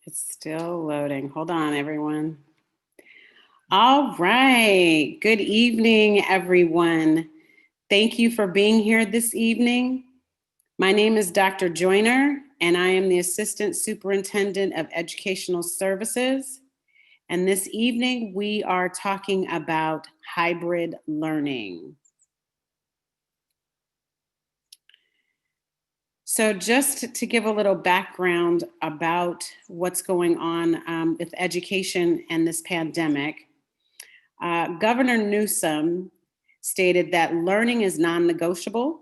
It's still loading. Hold on, everyone. All right. Good evening, everyone. Thank you for being here this evening. My name is Dr. Joyner, and I am the Assistant Superintendent of Educational Services. And this evening, we are talking about hybrid learning. So just to give a little background about what's going on with education and this pandemic, Governor Newsom stated that learning is non-negotiable,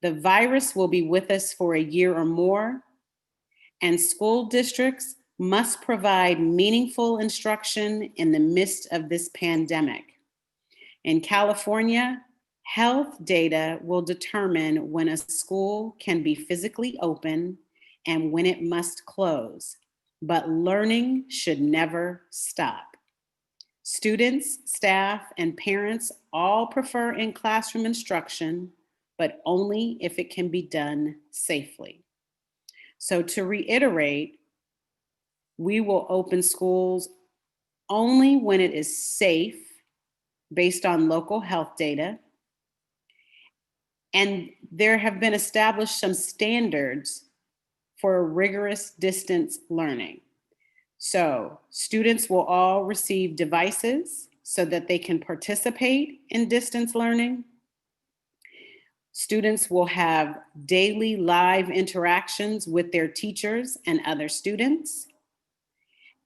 the virus will be with us for a year or more, and school districts must provide meaningful instruction in the midst of this pandemic. In California, health data will determine when a school can be physically open and when it must close, but learning should never stop. Students, staff, and parents all prefer in-classroom instruction, but only if it can be done safely. So to reiterate, we will open schools only when it is safe based on local health data. And there have been established some standards for rigorous distance learning. So students will all receive devices so that they can participate in distance learning. Students will have daily live interactions with their teachers and other students.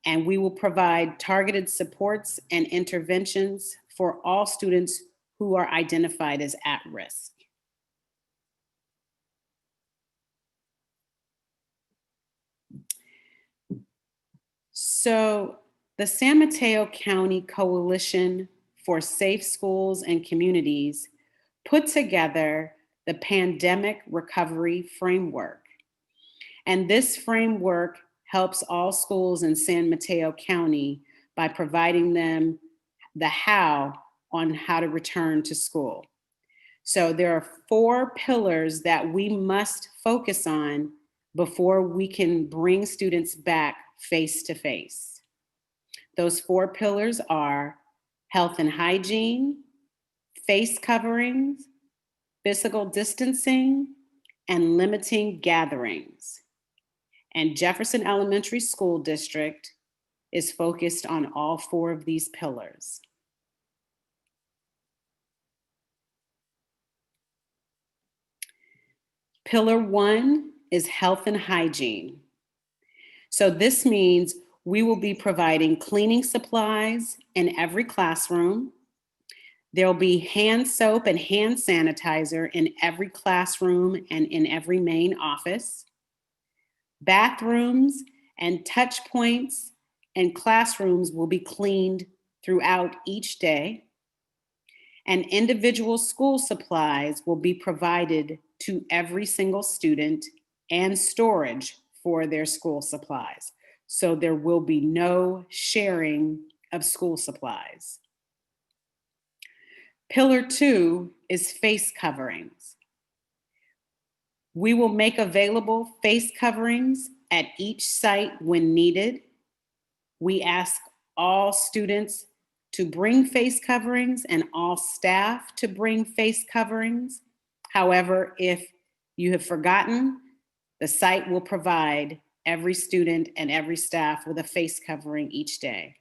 And we will provide targeted supports and interventions for all students who are identified as at risk. So the San Mateo County Coalition for Safe Schools and Communities put together the Pandemic Recovery Framework. And this framework helps all schools in San Mateo County by providing them the how on how to return to school. So there are 4 pillars that we must focus on before we can bring students back face to face. Those 4 pillars are health and hygiene, face coverings, physical distancing, and limiting gatherings. And Jefferson Elementary School District is focused on all 4 of these pillars. Pillar 1 is health and hygiene. So this means we will be providing cleaning supplies in every classroom. There'll be hand soap and hand sanitizer in every classroom and in every main office. Bathrooms and touch points and classrooms will be cleaned throughout each day. And individual school supplies will be provided to every single student and storage for their school supplies. So there will be no sharing of school supplies. Pillar 2 is face coverings. We will make available face coverings at each site when needed. We ask all students to bring face coverings and all staff to bring face coverings. However, if you have forgotten, the site will provide every student and every staff with a face covering each day.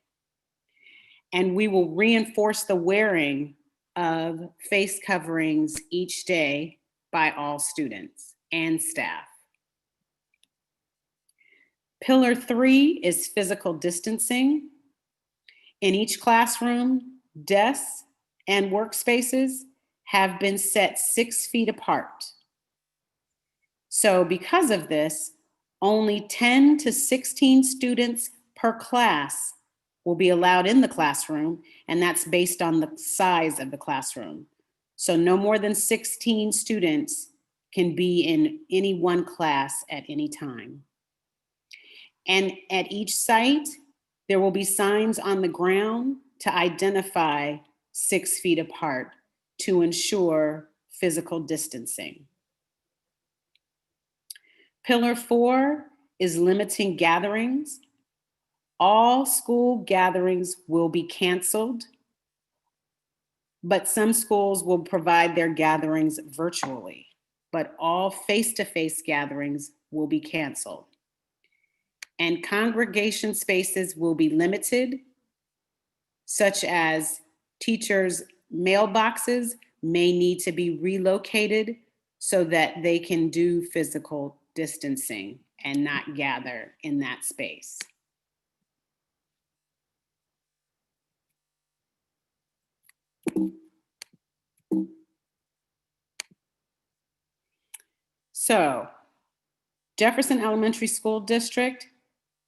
And we will reinforce the wearing of face coverings each day by all students and staff. Pillar 3 is physical distancing. In each classroom, desks and workspaces have been set 6 feet apart. So because of this, only 10 to 16 students per class will be allowed in the classroom, and that's based on the size of the classroom. So no more than 16 students can be in any one class at any time. And at each site, there will be signs on the ground to identify 6 feet apart to ensure physical distancing. Pillar 4 is limiting gatherings. All school gatherings will be canceled, but some schools will provide their gatherings virtually, but all face-to-face gatherings will be canceled. And congregation spaces will be limited, such as teachers' mailboxes may need to be relocated so that they can do physical distancing and not gather in that space. So, Jefferson Elementary School District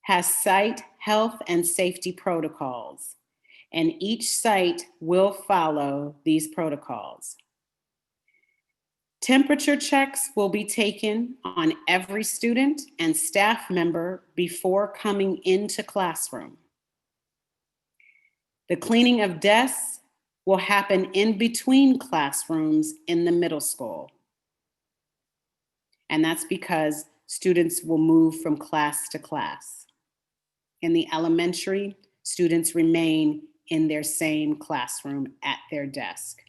has site health and safety protocols, and each site will follow these protocols. Temperature checks will be taken on every student and staff member before coming into classroom. The cleaning of desks will happen in between classrooms in the middle school. And that's because students will move from class to class. In the elementary, students remain in their same classroom at their desk.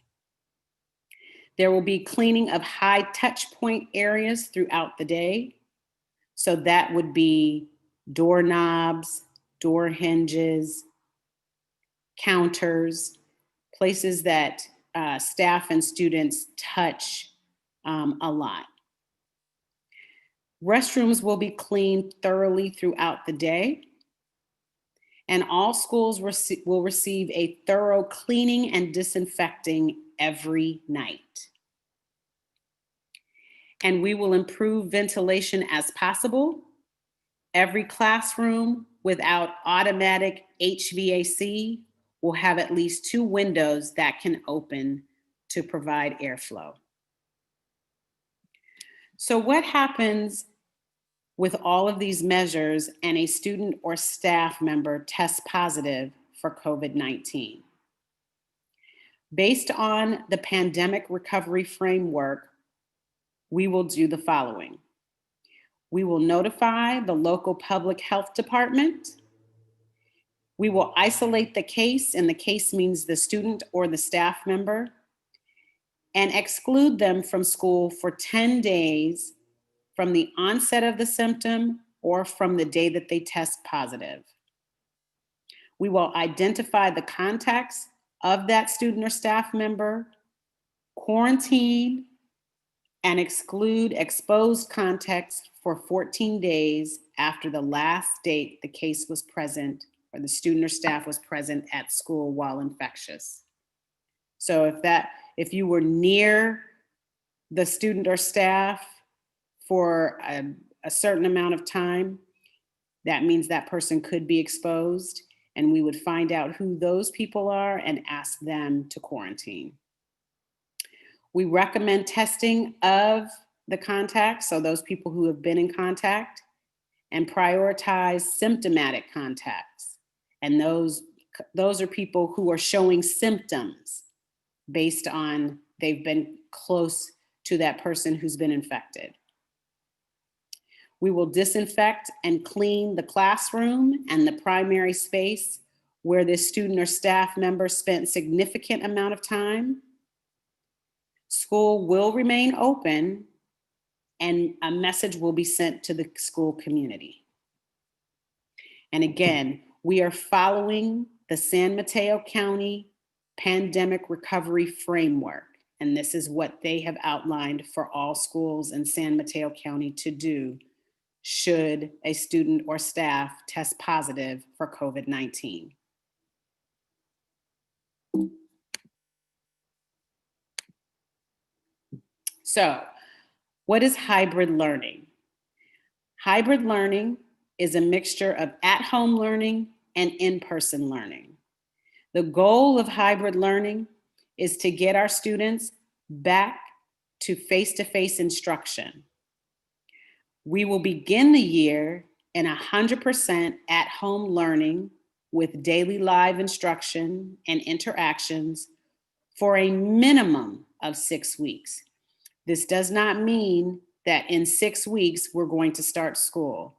There will be cleaning of high touch point areas throughout the day. So that would be doorknobs, door hinges, counters, places that staff and students touch a lot. Restrooms will be cleaned thoroughly throughout the day. And all schools will receive a thorough cleaning and disinfecting every night. And we will improve ventilation as possible. Every classroom without automatic HVAC will have at least 2 windows that can open to provide airflow. So what happens with all of these measures and a student or staff member tests positive for COVID-19? Based on the pandemic recovery framework, we will do the following. We will notify the local public health department. We will isolate the case, and the case means the student or the staff member, and exclude them from school for 10 days from the onset of the symptom or from the day that they test positive. We will identify the contacts of that student or staff member, quarantine, and exclude exposed contacts for 14 days after the last date the case was present or the student or staff was present at school while infectious. So if you were near the student or staff for a certain amount of time, that means that person could be exposed, and we would find out who those people are and ask them to quarantine. We recommend testing of the contacts, so those people who have been in contact, and prioritize symptomatic contacts. And those are people who are showing symptoms based on they've been close to that person who's been infected. We will disinfect and clean the classroom and the primary space where this student or staff member spent significant amount of time. School will remain open, and a message will be sent to the school community. And again, we are following the San Mateo County Pandemic Recovery Framework, and this is what they have outlined for all schools in San Mateo County to do should a student or staff test positive for COVID-19. So, what is hybrid learning? Hybrid learning is a mixture of at-home learning and in-person learning. The goal of hybrid learning is to get our students back to face-to-face instruction. We will begin the year in 100% at-home learning with daily live instruction and interactions for a minimum of 6 weeks. This does not mean that in 6 weeks we're going to start school.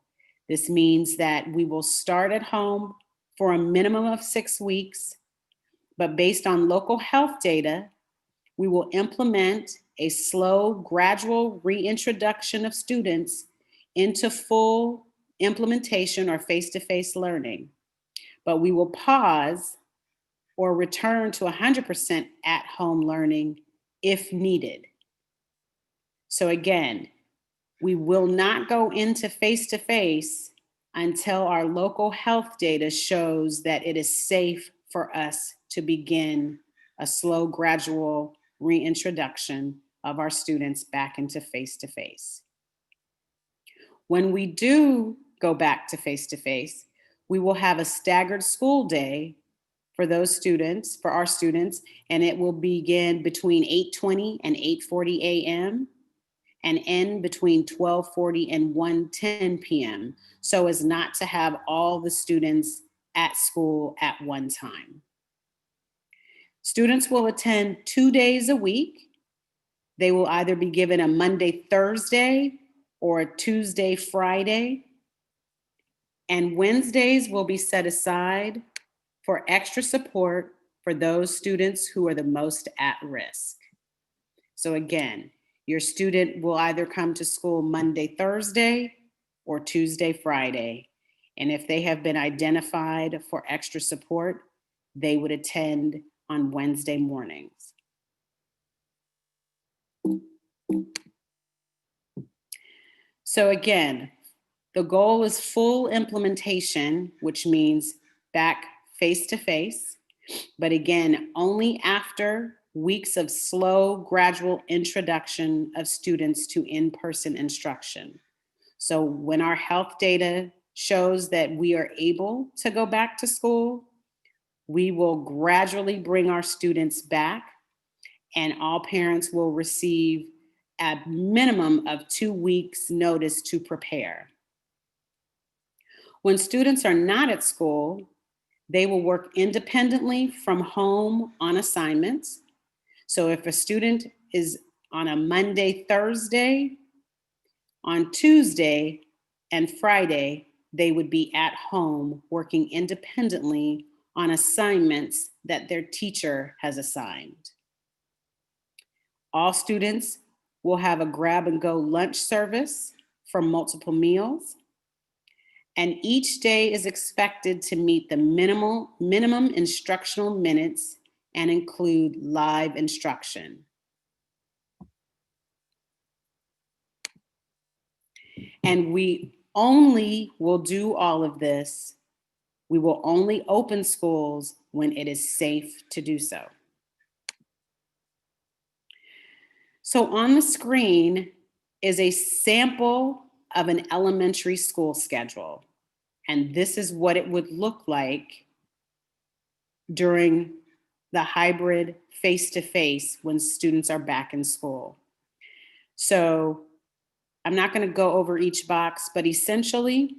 This means that we will start at home for a minimum of 6 weeks, but based on local health data, we will implement a slow, gradual reintroduction of students into full implementation or face-to-face learning. But we will pause or return to 100% at-home learning if needed. So again, we will not go into face-to-face until our local health data shows that it is safe for us to begin a slow, gradual reintroduction of our students back into face-to-face. When we do go back to face-to-face, we will have a staggered school day for those students, for our students, and it will begin between 8:20 and 8:40 a.m. and end between 12:40 and 1:10 p.m. so as not to have all the students at school at one time. Students will attend 2 days a week. They will either be given a Monday, Thursday, or a Tuesday, Friday. And Wednesdays will be set aside for extra support for those students who are the most at risk. So again, your student will either come to school Monday, Thursday, or Tuesday, Friday. And if they have been identified for extra support, they would attend on Wednesday mornings. So again, the goal is full implementation, which means back face-to-face, but again, only after weeks of slow, gradual introduction of students to in-person instruction. So when our health data shows that we are able to go back to school, we will gradually bring our students back, and all parents will receive a minimum of 2 weeks notice to prepare. When students are not at school, they will work independently from home on assignments. So if a student is on a Monday, Thursday, on Tuesday and Friday, they would be at home working independently on assignments that their teacher has assigned. All students will have a grab and go lunch service for multiple meals. And each day is expected to meet the minimum instructional minutes and include live instruction. And we only will do all of this. We will only open schools when it is safe to do so. So on the screen is a sample of an elementary school schedule. And this is what it would look like during the hybrid face-to-face when students are back in school. So I'm not going to go over each box, but essentially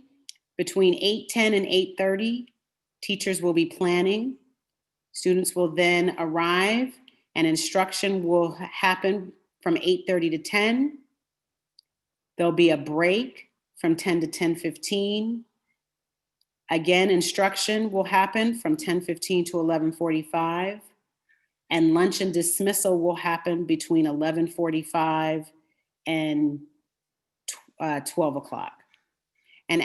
between 8:10 and 8:30, teachers will be planning. Students will then arrive and instruction will happen from 8:30 to 10. There'll be a break from 10 to 10:15. Again, instruction will happen from 10:15 to 11:45, and lunch and dismissal will happen between 11:45 and 12 o'clock. And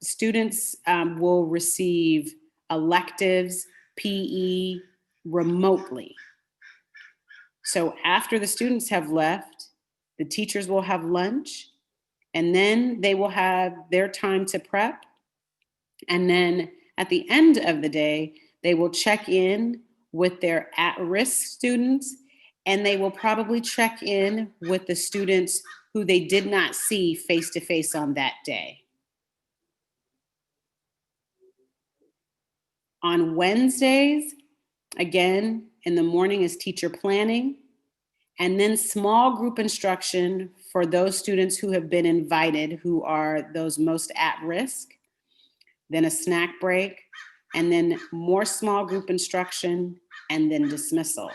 students will receive electives, PE, remotely. So after the students have left, the teachers will have lunch, and then they will have their time to prep. And then at the end of the day, they will check in with their at-risk students, and they will probably check in with the students who they did not see face-to-face on that day. On Wednesdays, again, in the morning is teacher planning, and then small group instruction for those students who have been invited, who are those most at risk, then a snack break, and then more small group instruction, and then dismissal.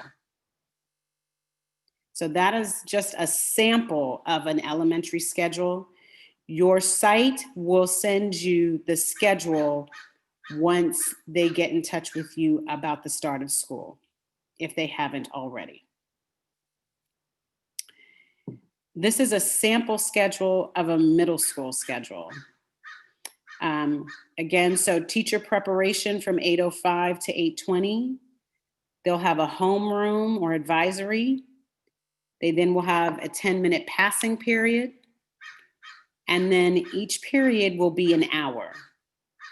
So that is just a sample of an elementary schedule. Your site will send you the schedule once they get in touch with you about the start of school, if they haven't already. This is a sample schedule of a middle school schedule. Again, so teacher preparation from 8:05 to 8:20. They'll have a homeroom or advisory. They then will have a 10-minute passing period. And then each period will be an hour.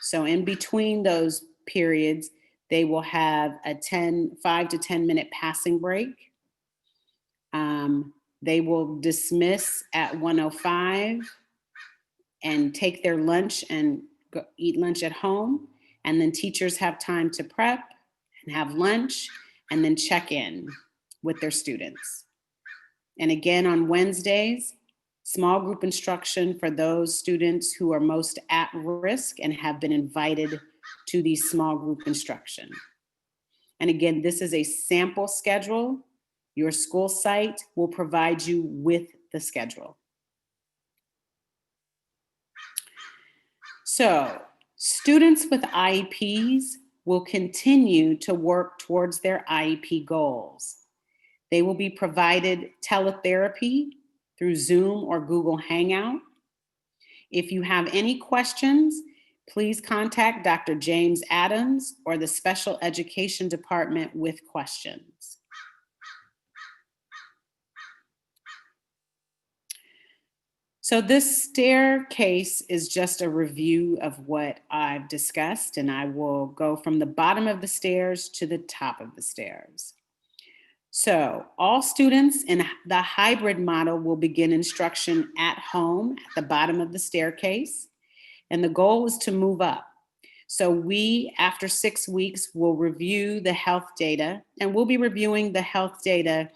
So in between those periods, they will have a 5 to 10-minute passing break. They will dismiss at 1:05 and take their lunch and go eat lunch at home. And then teachers have time to prep and have lunch and then check in with their students. And again, on Wednesdays, small group instruction for those students who are most at risk and have been invited to the small group instruction. And again, this is a sample schedule. Your school site will provide you with the schedule. So, students with IEPs will continue to work towards their IEP goals. They will be provided teletherapy through Zoom or Google Hangout. If you have any questions, please contact Dr. James Adams or the Special Education Department with questions. So this staircase is just a review of what I've discussed, and I will go from the bottom of the stairs to the top of the stairs. So all students in the hybrid model will begin instruction at home at the bottom of the staircase, and the goal is to move up. So we, after 6 weeks, will review the health data, and we'll be reviewing the health data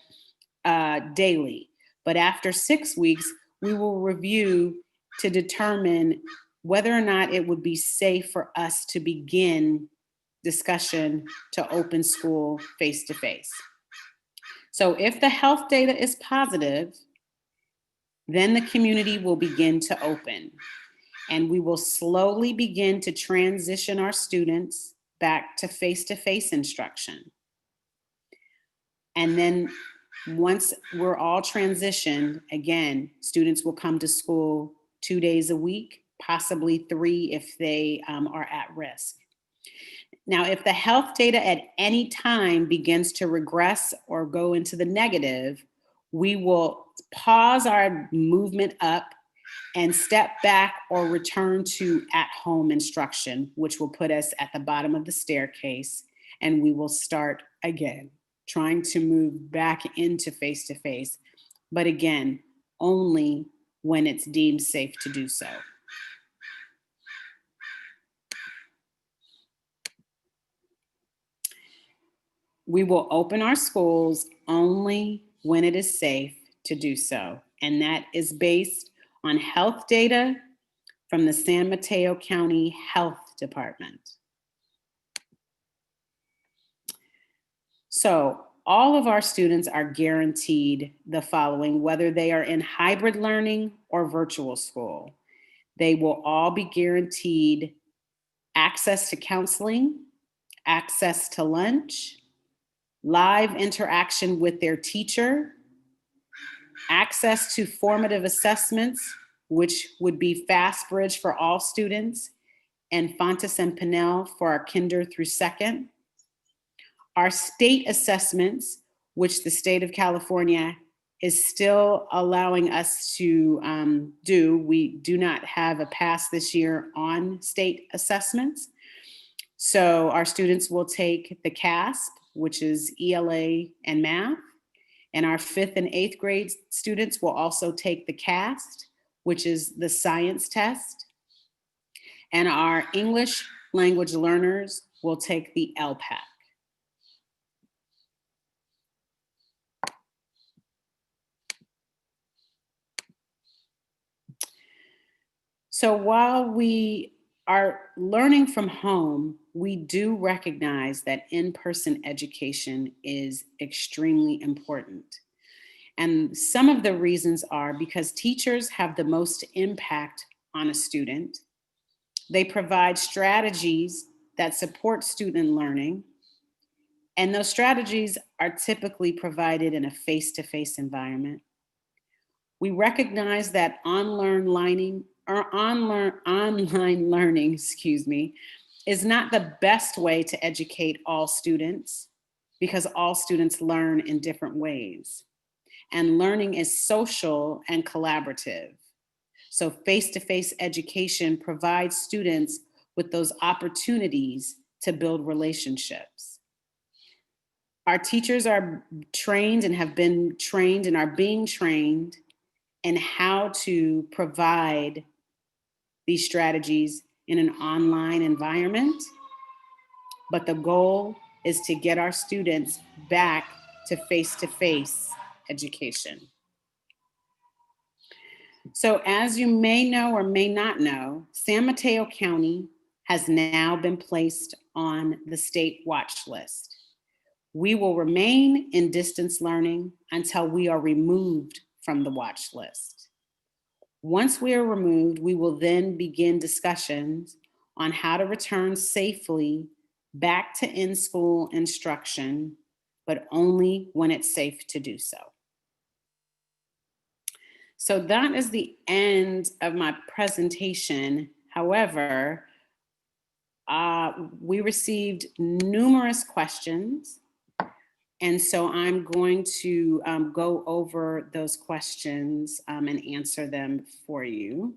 daily. But after 6 weeks, we will review to determine whether or not it would be safe for us to begin discussion to open school face-to-face. So if the health data is positive, then the community will begin to open, and we will slowly begin to transition our students back to face-to-face instruction. And then once we're all transitioned, again, students will come to school 2 days a week, possibly 3 if they are at risk. Now, if the health data at any time begins to regress or go into the negative, we will pause our movement up and step back or return to at-home instruction, which will put us at the bottom of the staircase, and we will start again, trying to move back into face-to-face, but again, only when it's deemed safe to do so. We will open our schools only when it is safe to do so, and that is based on health data from the San Mateo County Health Department. So all of our students are guaranteed the following, whether they are in hybrid learning or virtual school. They will all be guaranteed access to counseling, access to lunch, live interaction with their teacher, access to formative assessments, which would be FastBridge for all students, and Fontes and Pinnell for our kinder through second. Our state assessments, which the state of California is still allowing us to do. We do not have a pass this year on state assessments. So our students will take the CASP, which is ELA and math. And our 5th and 8th grade students will also take the CAST, which is the science test. And our English language learners will take the LPAC. So while we are learning from home, we do recognize that in-person education is extremely important. And some of the reasons are because teachers have the most impact on a student. They provide strategies that support student learning, and those strategies are typically provided in a face-to-face environment. We recognize that online learning, is not the best way to educate all students because all students learn in different ways. And learning is social and collaborative. So face-to-face education provides students with those opportunities to build relationships. Our teachers are trained and have been trained and are being trained in how to provide these strategies in an online environment. But the goal is to get our students back to face-to-face education. So as you may know or may not know, San Mateo County has now been placed on the state watch list. We will remain in distance learning until we are removed from the watch list. Once we are removed, we will then begin discussions on how to return safely back to in-school instruction, but only when it's safe to do so. So that is the end of my presentation. However, we received numerous questions. And so I'm going to go over those questions and answer them for you.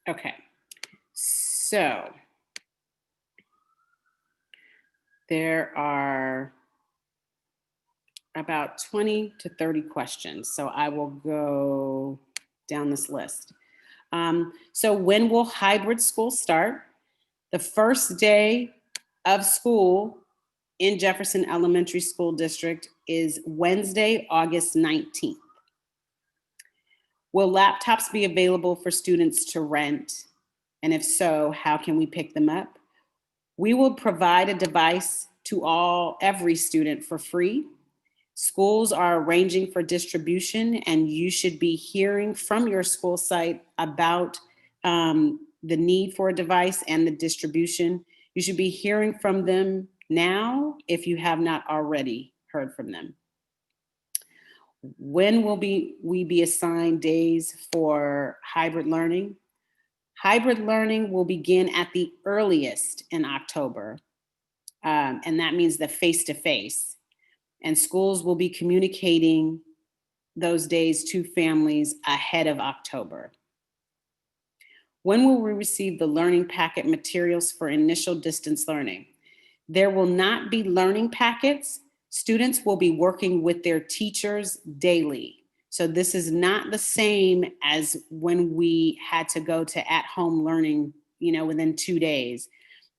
Okay, so there are about 20 to 30 questions. So I will go down this list. So when will hybrid school start? The first day of school in Jefferson Elementary School District is Wednesday, August 19th. Will laptops be available for students to rent? And if so, how can we pick them up? We will provide a device to every student for free. Schools are arranging for distribution, and you should be hearing from your school site about the need for a device and the distribution. You should be hearing from them now if you have not already heard from them. When will we be assigned days for hybrid learning? Hybrid learning will begin at the earliest in October, and that means the face-to-face. And schools will be communicating those days to families ahead of October. When will we receive the learning packet materials for initial distance learning? There will not be learning packets. Students will be working with their teachers daily. So this is not the same as when we had to go to at-home learning, within 2 days.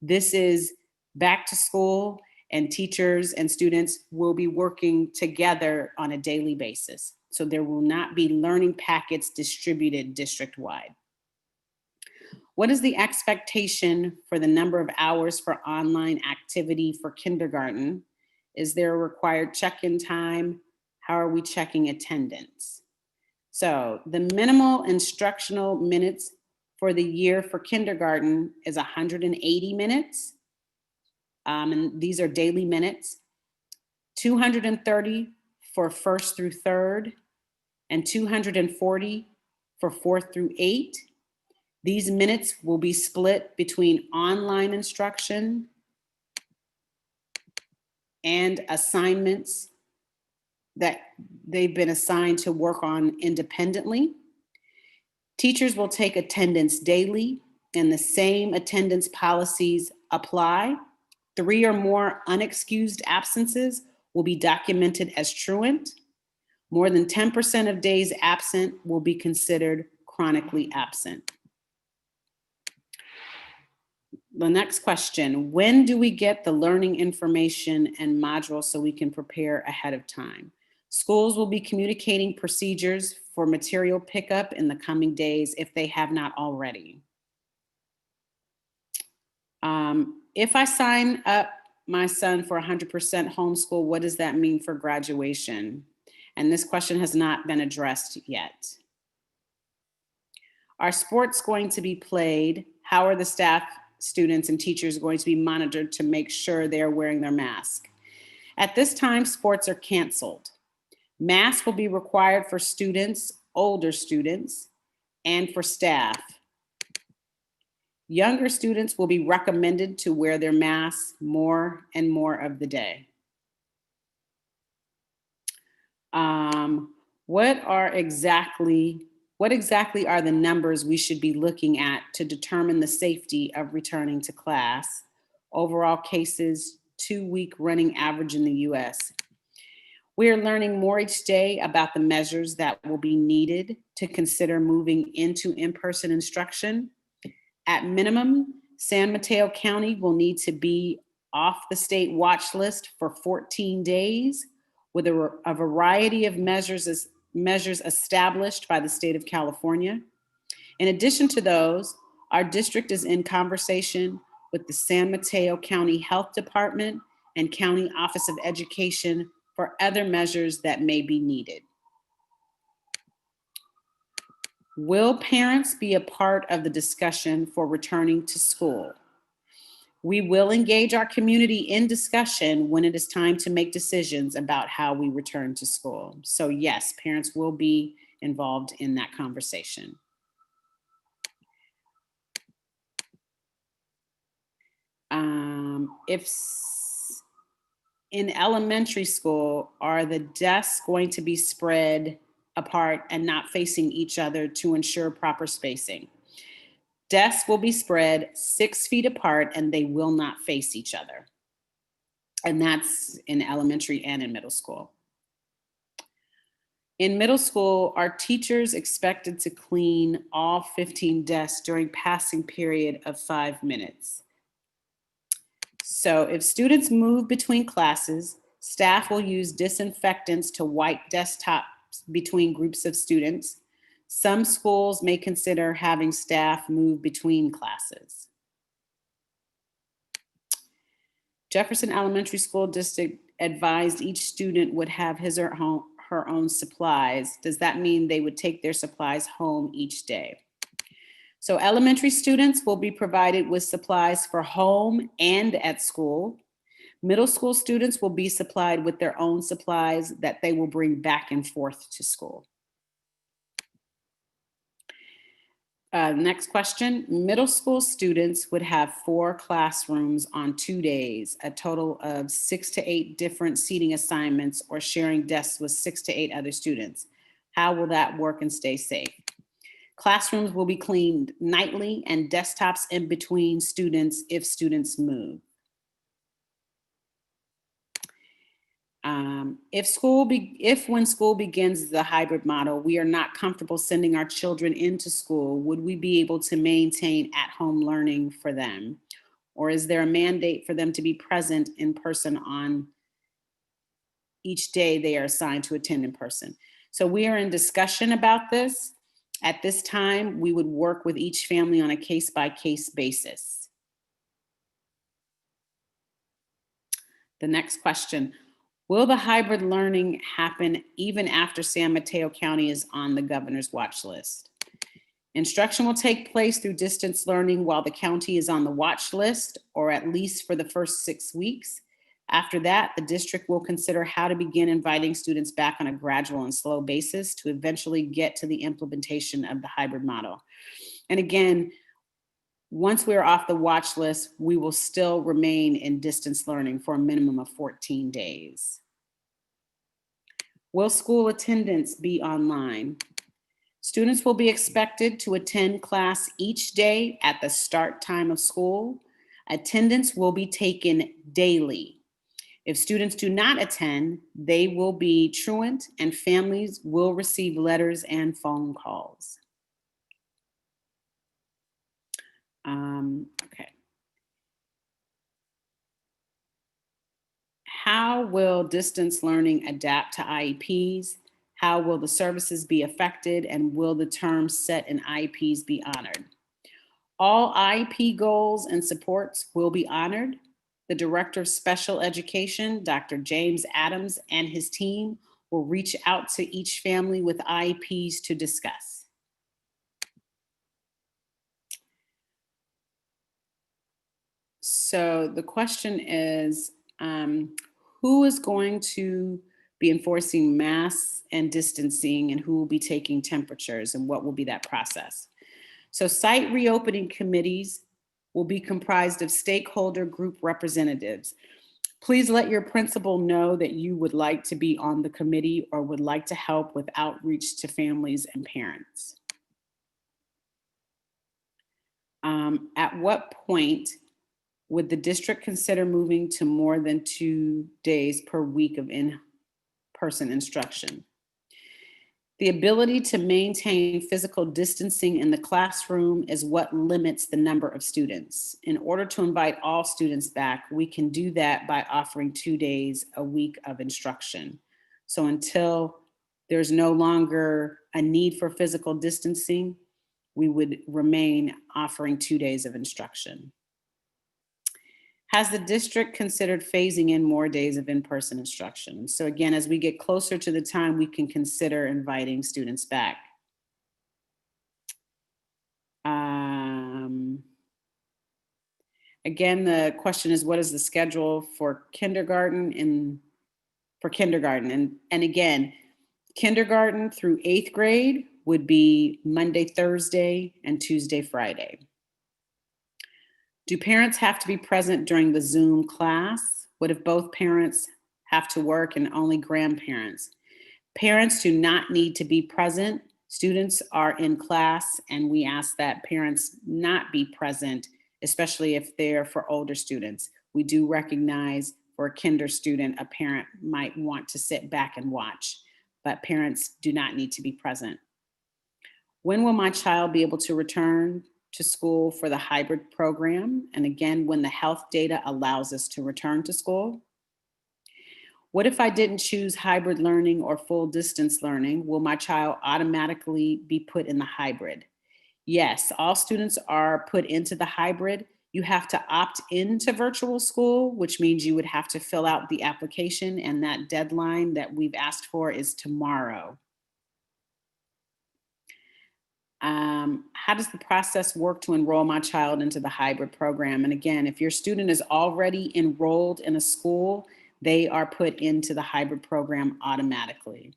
This is back to school, and teachers and students will be working together on a daily basis. So there will not be learning packets distributed district-wide. What is the expectation for the number of hours for online activity for kindergarten? Is there a required check-in time? How are we checking attendance? So the minimal instructional minutes for the year for kindergarten is 180 minutes. And these are daily minutes, 230 for first through third, and 240 for fourth through eight. These minutes will be split between online instruction and assignments that they've been assigned to work on independently. Teachers will take attendance daily, and the same attendance policies apply. 3 or more unexcused absences will be documented as truant. More than 10% of days absent will be considered chronically absent. The next question, when do we get the learning information and modules so we can prepare ahead of time? Schools will be communicating procedures for material pickup in the coming days if they have not already. If I sign up my son for 100% homeschool, what does that mean for graduation? And this question has not been addressed yet. Are sports going to be played? How are the staff, students, and teachers going to be monitored to make sure they're wearing their mask? At this time, sports are canceled. Masks will be required for students, older students, and for staff. Younger students will be recommended to wear their masks more and more of the day. What exactly are the numbers we should be looking at to determine the safety of returning to class? Overall cases, 2-week running average in the US. We are learning more each day about the measures that will be needed to consider moving into in-person instruction. At minimum, San Mateo County will need to be off the state watch list for 14 days with a variety of measures established by the state of California. In addition to those, our district is in conversation with the San Mateo County Health Department and County Office of Education for other measures that may be needed. Will parents be a part of the discussion for returning to school? We will engage our community in discussion when it is time to make decisions about how we return to school. So yes, parents will be involved in that conversation. If in elementary school, are the desks going to be spread apart and not facing each other to ensure proper spacing? Desks will be spread 6 feet apart and they will not face each other. And that's in elementary and in middle school. In middle school, are teachers expected to clean all 15 desks during passing period of 5 minutes? So if students move between classes, staff will use disinfectants to wipe desktops between groups of students. Some schools may consider having staff move between classes. Jefferson Elementary School District advised each student would have his or her own supplies. Does that mean they would take their supplies home each day? So elementary students will be provided with supplies for home and at school. Middle school students will be supplied with their own supplies that they will bring back and forth to school. Next question, middle school students would have 4 classrooms on 2 days, a total of 6 to 8 different seating assignments or sharing desks with 6 to 8 other students. How will that work and stay safe? Classrooms will be cleaned nightly and desktops in between students if students move. If when school begins the hybrid model, we are not comfortable sending our children into school, would we be able to maintain at-home learning for them? Or is there a mandate for them to be present in person on each day they are assigned to attend in person? So we are in discussion about this. At this time, we would work with each family on a case-by-case basis. The next question, will the hybrid learning happen even after San Mateo County is on the governor's watch list? Instruction will take place through distance learning while the county is on the watch list, or at least for the first 6 weeks. After that, the district will consider how to begin inviting students back on a gradual and slow basis to eventually get to the implementation of the hybrid model. And again, once we're off the watch list, we will still remain in distance learning for a minimum of 14 days. Will school attendance be online? Students will be expected to attend class each day at the start time of school. Attendance will be taken daily. If students do not attend, they will be truant and families will receive letters and phone calls. Okay. will distance learning adapt to IEPs? How will the services be affected, and will the terms set in IEPs be honored? All IEP goals and supports will be honored. The Director of Special Education, Dr. James Adams, and his team will reach out to each family with IEPs to discuss. So the question is, who is going to be enforcing masks and distancing, and who will be taking temperatures, and what will be that process? So site reopening committees will be comprised of stakeholder group representatives. Please let your principal know that you would like to be on the committee or would like to help with outreach to families and parents. At what point would the district consider moving to more than 2 days per week of in-person instruction? The ability to maintain physical distancing in the classroom is what limits the number of students. In order to invite all students back, we can do that by offering 2 days a week of instruction. So until there's no longer a need for physical distancing, we would remain offering 2 days of instruction. Has the district considered phasing in more days of in-person instruction? So again, as we get closer to the time, we can consider inviting students back. Again, the question is, what is the schedule for kindergarten? And again, kindergarten through 8th grade would be Monday, Thursday, and Tuesday, Friday. Do parents have to be present during the Zoom class? What if both parents have to work and only grandparents? Parents do not need to be present. Students are in class, and we ask that parents not be present, especially if they're for older students. We do recognize for a kinder student, a parent might want to sit back and watch, but parents do not need to be present. When will my child be able to return to school for the hybrid program? And again, when the health data allows us to return to school. What if I didn't choose hybrid learning or full distance learning? Will my child automatically be put in the hybrid? Yes, all students are put into the hybrid. You have to opt into virtual school, which means you would have to fill out the application, and that deadline that we've asked for is tomorrow. How does the process work to enroll my child into the hybrid program? And again, if your student is already enrolled in a school, they are put into the hybrid program automatically.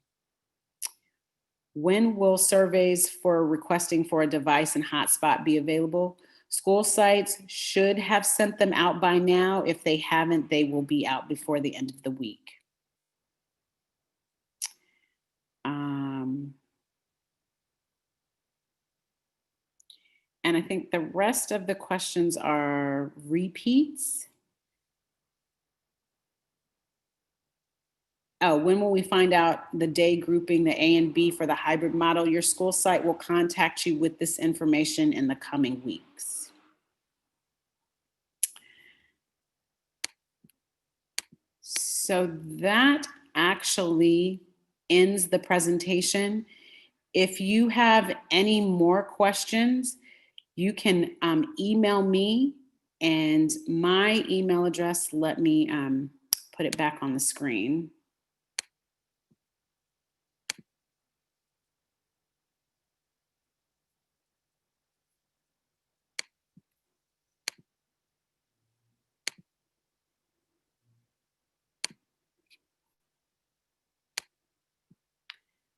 When will surveys for requesting for a device and hotspot be available? School sites should have sent them out by now. If they haven't, they will be out before the end of the week. And I think the rest of the questions are repeats. Oh, when will we find out the day grouping, the A and B for the hybrid model? Your school site will contact you with this information in the coming weeks. So that actually ends the presentation. If you have any more questions, you can email me, and my email address, let me put it back on the screen.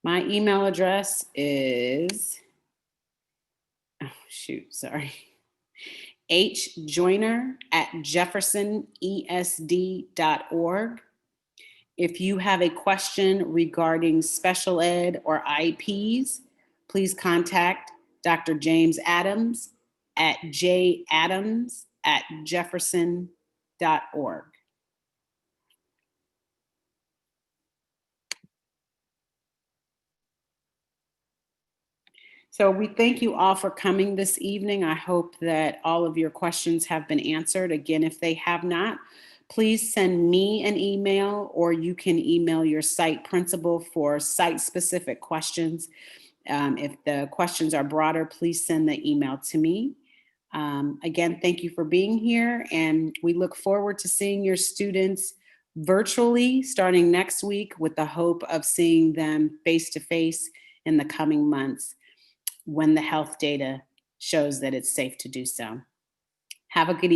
My email address is, hjoyner@jeffersonesd.org. If you have a question regarding special ed or IEPs, please contact Dr. James Adams at jadams@jefferson.org. So we thank you all for coming this evening. I hope that all of your questions have been answered. Again, if they have not, please send me an email, or you can email your site principal for site-specific questions. If the questions are broader, please send the email to me. Again, thank you for being here, and we look forward to seeing your students virtually starting next week, with the hope of seeing them face-to-face in the coming months when the health data shows that it's safe to do so. Have a good evening.